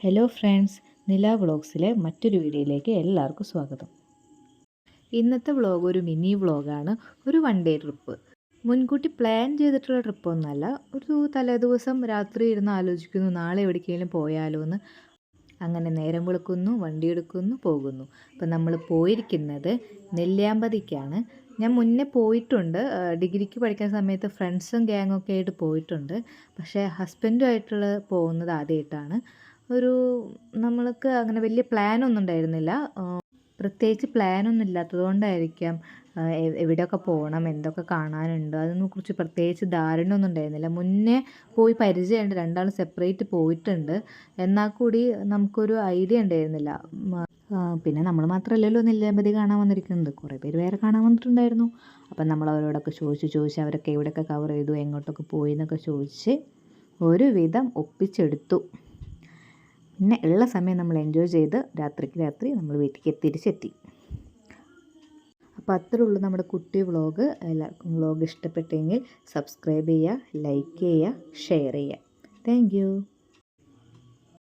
Hello friends, നില വ്ളോഗ്സിലെ മറ്റൊരു വീഡിയോയിലേക്ക് എല്ലാവർക്കും സ്വാഗതം. ഇന്നത്തെ വ്ളോഗ് ഒരു മിനി വ്ളോഗാണ്. ഒരു വൺ ഡേ ട്രിപ്പ്. മുൻകൂട്ടി പ്ലാൻ ചെയ്തിട്ടുള്ള ട്രിപ്പൊന്നുമല്ല. ഒരു തലേദിവസം രാത്രി ഇരുന്ന് ആലോചിക്കുന്നു നാളെ എവിടേക്കെങ്കിലും പോയാലോ എന്ന്. അങ്ങനെ നേരം വെളുക്കുന്നു, വണ്ടി എടുക്കുന്നു, പോകുന്നു. അപ്പം നമ്മൾ പോയിരിക്കുന്നത് നെല്ലിയാമ്പതിക്കാണ്. ഞാൻ മുന്നേ പോയിട്ടുണ്ട്. ഡിഗ്രിക്ക് പഠിക്കുന്ന സമയത്ത് ഫ്രണ്ട്സും ഗ്യാങ്ങൊക്കെ ആയിട്ട് പോയിട്ടുണ്ട്. പക്ഷേ ഹസ്ബൻഡുമായിട്ടുള്ള പോകുന്നത് ആദ്യമായിട്ടാണ്. നമ്മൾക്ക് അങ്ങനെ വലിയ പ്ലാനൊന്നും ഉണ്ടായിരുന്നില്ല. പ്രത്യേകിച്ച് പ്ലാനൊന്നും ഇല്ലാത്തത് കൊണ്ടായിരിക്കാം എവിടെയൊക്കെ പോകണം, എന്തൊക്കെ കാണാനുണ്ട് അതിനെക്കുറിച്ച് പ്രത്യേകിച്ച് ധാരണ ഒന്നും ഉണ്ടായിരുന്നില്ല. മുന്നേ പോയി പരിചയമുണ്ട്, രണ്ടാളും സെപ്പറേറ്റ് പോയിട്ടുണ്ട്. എന്നാൽ കൂടി നമുക്കൊരു ഐഡിയ ഉണ്ടായിരുന്നില്ല. പിന്നെ നമ്മൾ മാത്രമല്ലല്ലോ നെല്ലിയാമ്പതി കാണാൻ വന്നിരിക്കുന്നത്, കുറേ പേര് വേറെ കാണാൻ വന്നിട്ടുണ്ടായിരുന്നു. അപ്പം നമ്മൾ അവരോടൊക്കെ ചോദിച്ച് അവരൊക്കെ എവിടെയൊക്കെ കവർ ചെയ്തു, എങ്ങോട്ടൊക്കെ പോയി എന്നൊക്കെ ചോദിച്ച് ഒരുവിധം ഒപ്പിച്ചെടുത്തു. പിന്നെ ഉള്ള സമയം നമ്മൾ എൻജോയ് ചെയ്ത് രാത്രിക്ക് രാത്രി നമ്മൾ വീട്ടിലേക്ക് തിരിച്ചെത്തി. അപ്പോൾ അത്രേ ഉള്ളൂ നമ്മുടെ കുട്ടി വ്ളോഗ്. എല്ലാവർക്കും വ്ളോഗ് ഇഷ്ടപ്പെട്ടെങ്കിൽ സബ്സ്ക്രൈബ് ചെയ്യുക, ലൈക്ക് ചെയ്യുക, ഷെയർ ചെയ്യുക. Thank you.